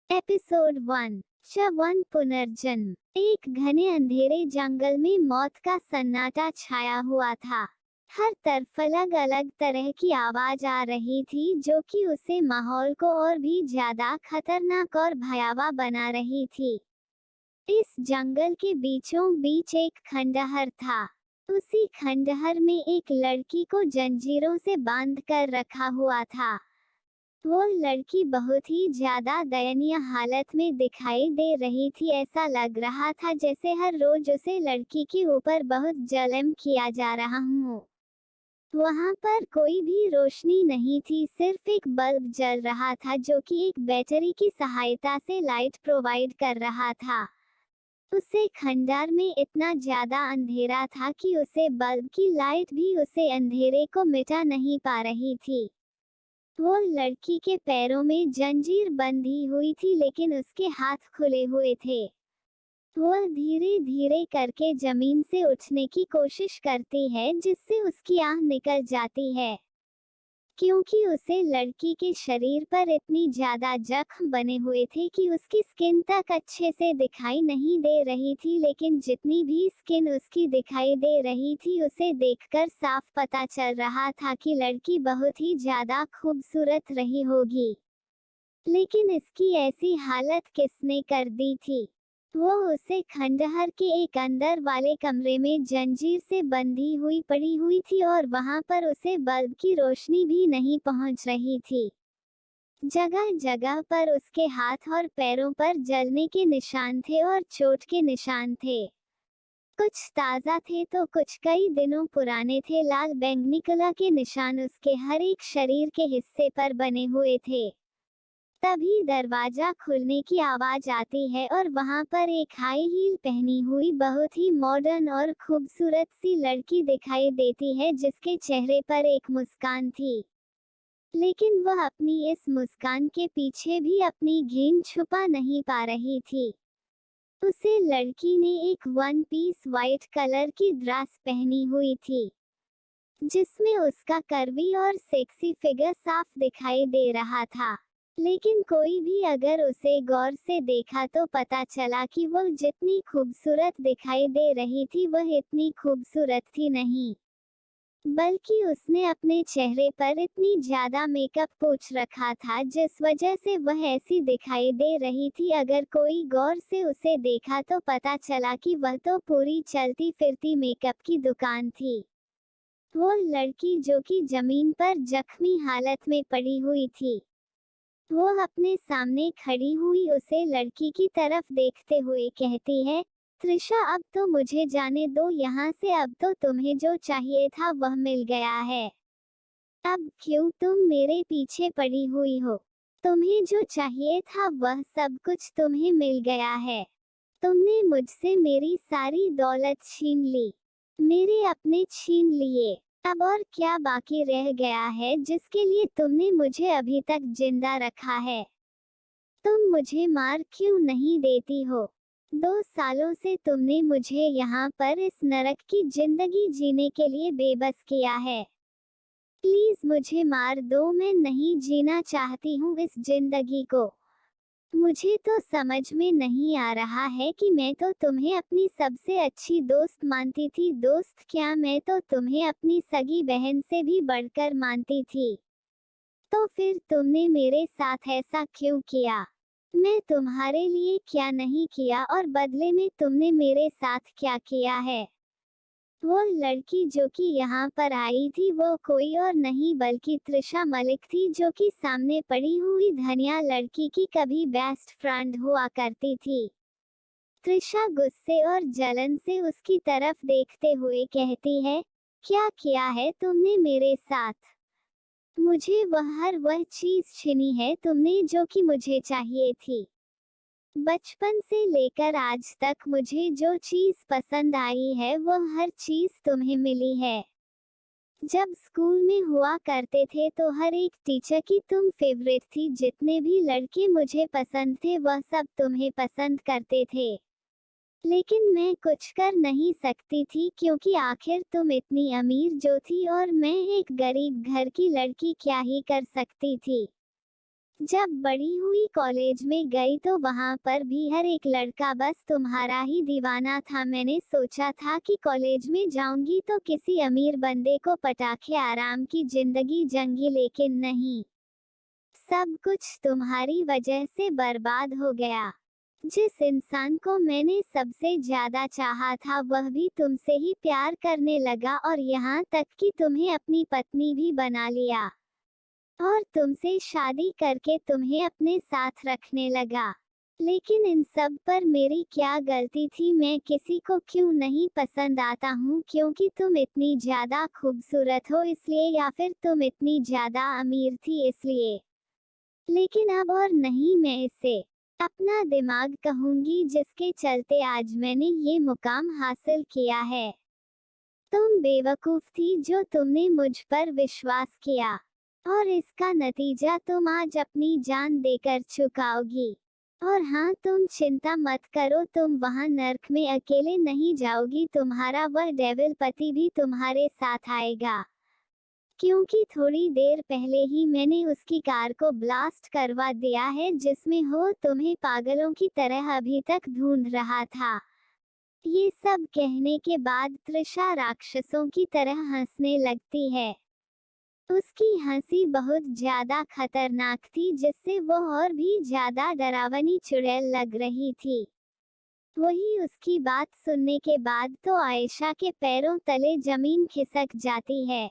Episode 1। One पुनर्जन्म। एक घने अंधेरे जंगल में मौत का सन्नाटा छाया हुआ था। हर तरफ अलग अलग तरह की आवाज आ रही थी जो कि उसे माहौल को और भी ज्यादा खतरनाक और भयावह बना रही थी। इस जंगल के बीचों बीच एक खंडहर था। उसी खंडहर में एक लड़की को जंजीरों से बांध कर रखा हुआ था। वो लड़की बहुत ही ज्यादा दयनीय हालत में दिखाई दे रही थी। ऐसा लग रहा था जैसे हर रोज उसे लड़की के ऊपर बहुत जुल्म किया जा रहा हो। वहां पर कोई भी रोशनी नहीं थी, सिर्फ एक बल्ब जल रहा था जो कि एक बैटरी की सहायता से लाइट प्रोवाइड कर रहा था। उसे खंडहर में इतना ज्यादा अंधेरा था कि उसे बल्ब की लाइट भी उसे अंधेरे को मिटा नहीं पा रही थी। वो लड़की के पैरों में जंजीर बंधी हुई थी लेकिन उसके हाथ खुले हुए थे। वह धीरे धीरे करके जमीन से उठने की कोशिश करती है जिससे उसकी आह निकल जाती है, क्योंकि उसे लड़की के शरीर पर इतनी ज्यादा जख्म बने हुए थे कि उसकी स्किन तक अच्छे से दिखाई नहीं दे रही थी। लेकिन जितनी भी स्किन उसकी दिखाई दे रही थी उसे देखकर साफ पता चल रहा था कि लड़की बहुत ही ज्यादा खूबसूरत रही होगी। लेकिन इसकी ऐसी हालत किसने कर दी थी? वो उसे खंडहर के एक अंदर वाले कमरे में जंजीर से बंधी हुई पड़ी हुई थी और वहां पर उसे बल्ब की रोशनी भी नहीं पहुंच रही थी। जगह जगह पर उसके हाथ और पैरों पर जलने के निशान थे और चोट के निशान थे। कुछ ताजा थे तो कुछ कई दिनों पुराने थे। लाल बैंगनी कलर के निशान उसके हर एक शरीर के हिस्से पर बने हुए थे। तभी दरवाजा खुलने की आवाज आती है और वहां पर एक हाई हील पहनी हुई बहुत ही मॉडर्न और खूबसूरत सी लड़की दिखाई देती है जिसके चेहरे पर एक मुस्कान थी। लेकिन वह अपनी इस मुस्कान के पीछे भी अपनी घिन छुपा नहीं पा रही थी। उसे लड़की ने एक वन पीस वाइट कलर की ड्रेस पहनी हुई थी जिसमें उसका कर्वी और सेक्सी फिगर साफ दिखाई दे रहा था। लेकिन कोई भी अगर उसे गौर से देखा तो पता चला कि वह जितनी खूबसूरत दिखाई दे रही थी वह इतनी खूबसूरत थी नहीं, बल्कि उसने अपने चेहरे पर इतनी ज्यादा मेकअप पोंछ रखा था जिस वजह से वह ऐसी दिखाई दे रही थी। अगर कोई गौर से उसे देखा तो पता चला कि वह तो पूरी चलती फिरती मेकअप की दुकान थी। वो लड़की जो कि जमीन पर जख्मी हालत में पड़ी हुई थी, वो अपने सामने खड़ी हुई उसे लड़की की तरफ देखते हुए कहती है, त्रिशा अब तो मुझे जाने दो यहाँ से, अब तो तुम्हें जो चाहिए था वह मिल गया है। अब क्यों तुम मेरे पीछे पड़ी हुई हो? तुम्हें जो चाहिए था वह सब कुछ तुम्हें मिल गया है। तुमने मुझसे मेरी सारी दौलत छीन ली, मेरे अपने छीन लिए। अब और क्या बाकी रह गया है जिसके लिए तुमने मुझे अभी तक जिंदा रखा है? तुम मुझे मार क्यों नहीं देती हो? 2 सालों से तुमने मुझे यहाँ पर इस नरक की जिंदगी जीने के लिए बेबस किया है। प्लीज मुझे मार दो, मैं नहीं जीना चाहती हूँ इस जिंदगी को। मुझे तो समझ में नहीं आ रहा है कि मैं तो तुम्हें अपनी सबसे अच्छी दोस्त मानती थी। दोस्त क्या, मैं तो तुम्हें अपनी सगी बहन से भी बढ़कर मानती थी। तो फिर तुमने मेरे साथ ऐसा क्यों किया? मैं तुम्हारे लिए क्या नहीं किया और बदले में तुमने मेरे साथ क्या किया है? वो लड़की जो कि यहाँ पर आई थी वो कोई और नहीं बल्कि त्रिशा मलिक थी जो कि सामने पड़ी हुई धनिया लड़की की कभी बेस्ट फ्रेंड हुआ करती थी। त्रिशा गुस्से और जलन से उसकी तरफ देखते हुए कहती है, क्या किया है तुमने मेरे साथ? मुझे वह चीज छीनी है तुमने जो कि मुझे चाहिए थी। बचपन से लेकर आज तक मुझे जो चीज पसंद आई है वह हर चीज तुम्हें मिली है। जब स्कूल में हुआ करते थे तो हर एक टीचर की तुम फेवरेट थी। जितने भी लड़के मुझे पसंद थे वह सब तुम्हें पसंद करते थे। लेकिन मैं कुछ कर नहीं सकती थी क्योंकि आखिर तुम इतनी अमीर जो थी और मैं एक गरीब घर की लड़की क्या ही कर सकती थी। जब बड़ी हुई कॉलेज में गई तो वहां पर भी हर एक लड़का बस तुम्हारा ही दीवाना था। मैंने सोचा था कि कॉलेज में जाऊंगी तो किसी अमीर बंदे को पटाखे आराम की जिंदगी जंगी, लेकिन नहीं, सब कुछ तुम्हारी वजह से बर्बाद हो गया। जिस इंसान को मैंने सबसे ज्यादा चाहा था वह भी तुमसे ही प्यार करने लगा और यहाँ तक कि तुम्हें अपनी पत्नी भी बना लिया और तुमसे शादी करके तुम्हें अपने साथ रखने लगा। लेकिन इन सब पर मेरी क्या गलती थी? मैं किसी को क्यों नहीं पसंद आता हूँ? क्योंकि तुम इतनी ज्यादा खूबसूरत हो इसलिए, या फिर तुम इतनी ज्यादा अमीर थी इसलिए? लेकिन अब और नहीं, मैं इसे अपना दिमाग कहूंगी जिसके चलते आज मैंने ये मुकाम हासिल किया है। तुम बेवकूफ थी जो तुमने मुझ पर विश्वास किया और इसका नतीजा तुम आज अपनी जान देकर चुकाओगी। और हाँ, तुम चिंता मत करो, तुम वहां नर्क में अकेले नहीं जाओगी, तुम्हारा वह डेविल पति भी तुम्हारे साथ आएगा। क्योंकि थोड़ी देर पहले ही मैंने उसकी कार को ब्लास्ट करवा दिया है जिसमें हो तुम्हें पागलों की तरह अभी तक ढूंढ रहा था। ये सब कहने के बाद तृषा राक्षसों की तरह हंसने लगती है। उसकी हंसी बहुत ज्यादा खतरनाक थी जिससे वो और भी ज्यादा डरावनी चुड़ैल लग रही थी। वही उसकी बात सुनने के बाद तो आयशा के पैरों तले जमीन खिसक जाती है।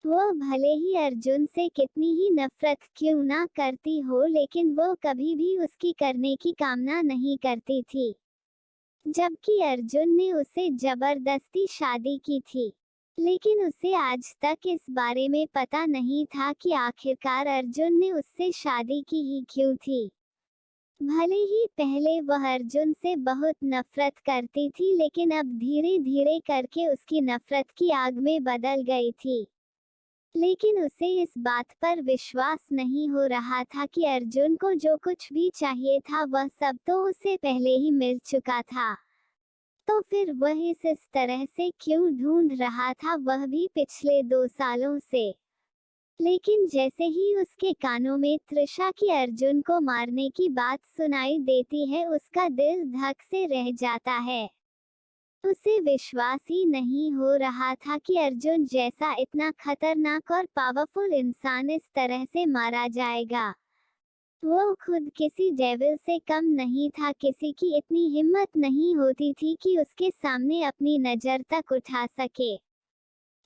वो भले ही अर्जुन से कितनी ही नफरत क्यों ना करती हो, लेकिन वो कभी भी उसकी करने की कामना नहीं करती थी, जबकि अर्जुन ने उसे जबरदस्ती शादी की थी। लेकिन उसे आज तक इस बारे में पता नहीं था कि आखिरकार अर्जुन ने उससे शादी की ही क्यों थी। भले ही पहले वह अर्जुन से बहुत नफरत करती थी, लेकिन अब धीरे धीरे करके उसकी नफरत की आग में बदल गई थी। लेकिन उसे इस बात पर विश्वास नहीं हो रहा था कि अर्जुन को जो कुछ भी चाहिए था वह सब तो उसे पहले ही मिल चुका था। तो फिर वह इस तरह से क्यों ढूंढ रहा था, वह भी पिछले 2 सालों से? लेकिन जैसे ही उसके कानों में तृषा की अर्जुन को मारने की बात सुनाई देती है, उसका दिल धक से रह जाता है। उसे विश्वास ही नहीं हो रहा था कि अर्जुन जैसा इतना खतरनाक और पावरफुल इंसान इस तरह से मारा जाएगा। वो खुद किसी डेविल से कम नहीं था, किसी की इतनी हिम्मत नहीं होती थी कि उसके सामने अपनी नजर तक उठा सके।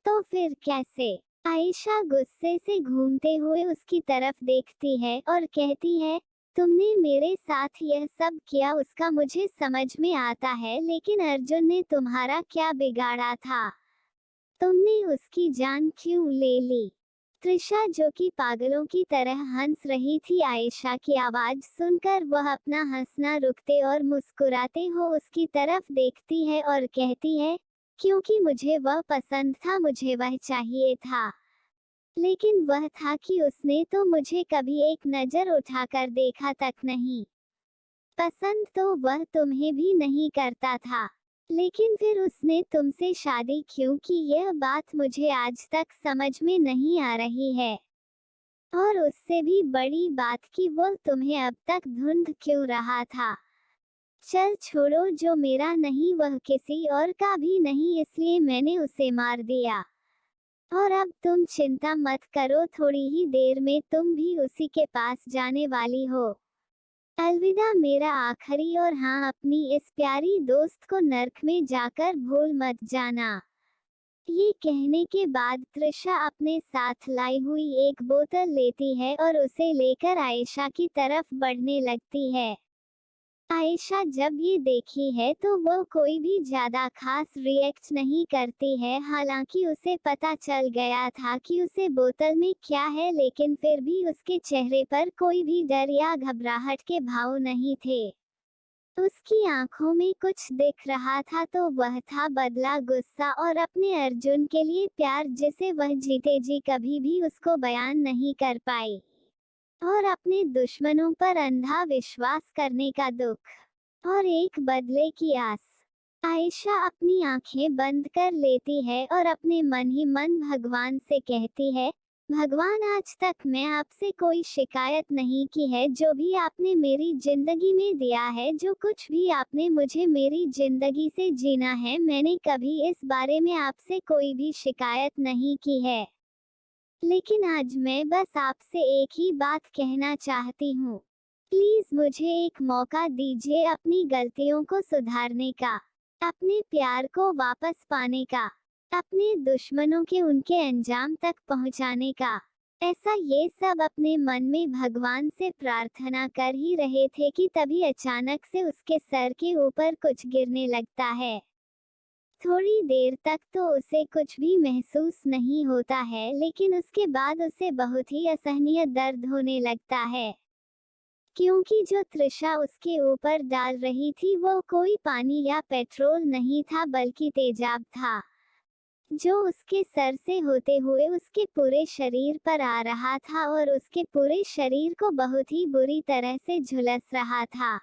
तो फिर कैसे? आयशा गुस्से से घूमते हुए उसकी तरफ देखती है और कहती है, तुमने मेरे साथ यह सब किया उसका मुझे समझ में आता है, लेकिन अर्जुन ने तुम्हारा क्या बिगाड़ा था? तुमने उसकी जान क्यों ले ली? तृषा जो कि पागलों की तरह हंस रही थी, आयशा की आवाज सुनकर वह अपना हंसना रुकते और मुस्कुराते हो उसकी तरफ देखती है और कहती है, क्योंकि मुझे वह पसंद था, मुझे वह चाहिए था। लेकिन वह था कि उसने तो मुझे कभी एक नजर उठाकर देखा तक नहीं। पसंद तो वह तुम्हें भी नहीं करता था, लेकिन फिर उसने तुमसे शादी क्यों की? यह बात मुझे आज तक समझ में नहीं आ रही है। और उससे भी बड़ी बात कि वो तुम्हें अब तक ढूंढ क्यों रहा था? चल छोड़ो, जो मेरा नहीं वह किसी और का भी नहीं, इसलिए मैंने उसे मार दिया। और अब तुम चिंता मत करो, थोड़ी ही देर में तुम भी उसी के पास जाने वाली हो। अलविदा मेरा आखिरी, और हाँ, अपनी इस प्यारी दोस्त को नर्क में जाकर भूल मत जाना। ये कहने के बाद तृषा अपने साथ लाई हुई एक बोतल लेती है और उसे लेकर आयशा की तरफ बढ़ने लगती है। आयशा जब ये देखी है तो वो कोई भी ज्यादा खास रिएक्ट नहीं करती है, हालांकि उसे पता चल गया था कि उसे बोतल में क्या है, लेकिन फिर भी उसके चेहरे पर कोई भी डर या घबराहट के भाव नहीं थे। उसकी आंखों में कुछ दिख रहा था, तो वह था बदला गुस्सा और अपने अर्जुन के लिए प्यार जिसे वह जीते जी कभी भी उसको बयान नहीं कर पाई, और अपने दुश्मनों पर अंधा विश्वास करने का दुख और एक बदले की आस। आयशा अपनी आंखें बंद कर लेती है और अपने मन ही मन भगवान से कहती है, भगवान, आज तक मैं आपसे कोई शिकायत नहीं की है। जो भी आपने मेरी जिंदगी में दिया है, जो कुछ भी आपने मुझे मेरी जिंदगी से जीना है, मैंने कभी इस बारे में आपसे कोई भी शिकायत नहीं की है। लेकिन आज मैं बस आपसे एक ही बात कहना चाहती हूँ। प्लीज मुझे एक मौका दीजिए अपनी गलतियों को सुधारने का, अपने प्यार को वापस पाने का, अपने दुश्मनों के उनके अंजाम तक पहुंचाने का। ऐसा ये सब अपने मन में भगवान से प्रार्थना कर ही रहे थे कि तभी अचानक से उसके सर के ऊपर कुछ गिरने लगता है। थोड़ी देर तक तो उसे कुछ भी महसूस नहीं होता है, लेकिन उसके बाद उसे बहुत ही असहनीय दर्द होने लगता है, क्योंकि जो तृषा उसके ऊपर डाल रही थी वो कोई पानी या पेट्रोल नहीं था, बल्कि तेजाब था, जो उसके सर से होते हुए उसके पूरे शरीर पर आ रहा था और उसके पूरे शरीर को बहुत ही बुरी तरह से झुलस रहा था।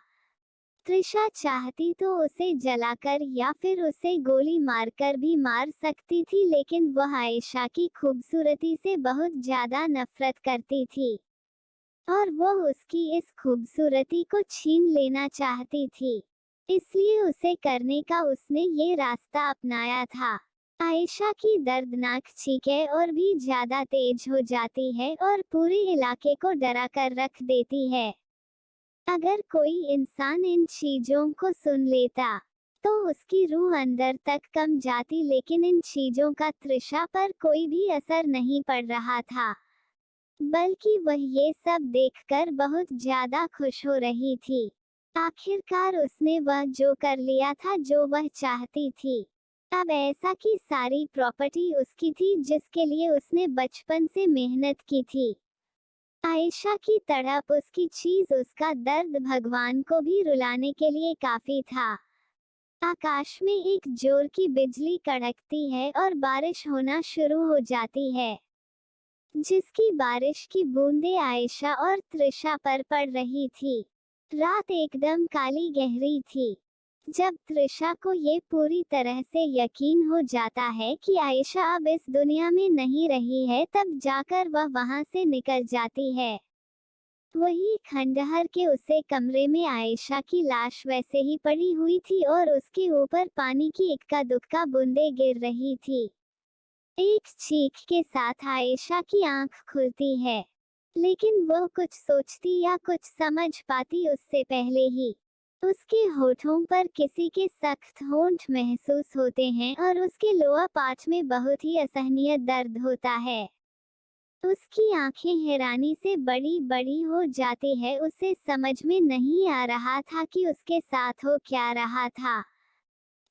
तृषा चाहती तो उसे जलाकर या फिर उसे गोली मारकर भी मार सकती थी, लेकिन वह आयशा की खूबसूरती से बहुत ज्यादा नफरत करती थी और वह उसकी इस खूबसूरती को छीन लेना चाहती थी। इसलिए उसे करने का उसने ये रास्ता अपनाया था। आयशा की दर्दनाक चीखें और भी ज्यादा तेज हो जाती है और पूरे इलाके को डरा कर रख देती है। अगर कोई इंसान इन चीजों को सुन लेता तो उसकी रूह अंदर तक कम जाती, लेकिन इन चीजों का तृषा पर कोई भी असर नहीं पड़ रहा था, बल्कि वह ये सब देखकर बहुत ज्यादा खुश हो रही थी। आखिरकार उसने वह जो कर लिया था जो वह चाहती थी। अब ऐसा की सारी प्रॉपर्टी उसकी थी जिसके लिए उसने बचपन से मेहनत की थी। आयशा की तड़प, उसकी चीज, उसका दर्द भगवान को भी रुलाने के लिए काफी था। आकाश में एक जोर की बिजली कड़कती है और बारिश होना शुरू हो जाती है, जिसकी बारिश की बूंदें आयशा और तृषा पर पड़ रही थी। रात एकदम काली गहरी थी। जब तृषा को ये पूरी तरह से यकीन हो जाता है कि आयशा अब इस दुनिया में नहीं रही है, तब जाकर वह वहां से निकल जाती है। वही खंडहर के उसे कमरे में आयशा की लाश वैसे ही पड़ी हुई थी और उसके ऊपर पानी की इक्का दुक्का बूंदें गिर रही थी। एक चीख के साथ आयशा की आंख खुलती है, लेकिन वह कुछ सोचती या कुछ समझ पाती उससे पहले ही उसके होठों पर किसी के सख्त होंठ महसूस होते हैं और उसके लोअर पार्ट में बहुत ही असहनीय दर्द होता है। उसकी आंखें हैरानी से बड़ी बड़ी हो जाती है। उसे समझ में नहीं आ रहा था कि उसके साथ हो क्या रहा था।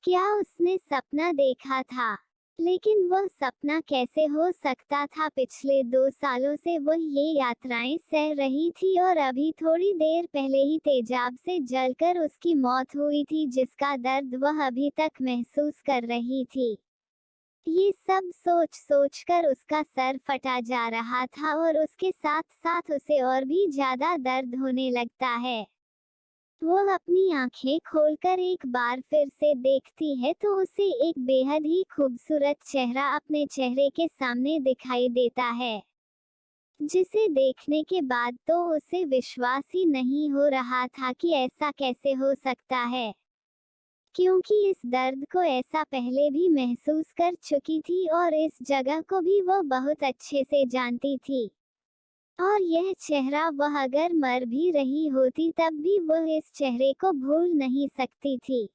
क्या उसने सपना देखा था? लेकिन वह सपना कैसे हो सकता था? पिछले 2 सालों से वह ये यात्राएं सह रही थी और अभी थोड़ी देर पहले ही तेजाब से जलकर उसकी मौत हुई थी, जिसका दर्द वह अभी तक महसूस कर रही थी। ये सब सोच सोचकर उसका सर फटा जा रहा था और उसके साथ साथ उसे और भी ज्यादा दर्द होने लगता है। वह अपनी आंखें खोलकर एक बार फिर से देखती है तो उसे एक बेहद ही खूबसूरत चेहरा अपने चेहरे के सामने दिखाई देता है, जिसे देखने के बाद तो उसे विश्वास ही नहीं हो रहा था कि ऐसा कैसे हो सकता है, क्योंकि इस दर्द को ऐसा पहले भी महसूस कर चुकी थी और इस जगह को भी वह बहुत अच्छे से जानती थी। और यह चेहरा, वह अगर मर भी रही होती तब भी वह इस चेहरे को भूल नहीं सकती थी।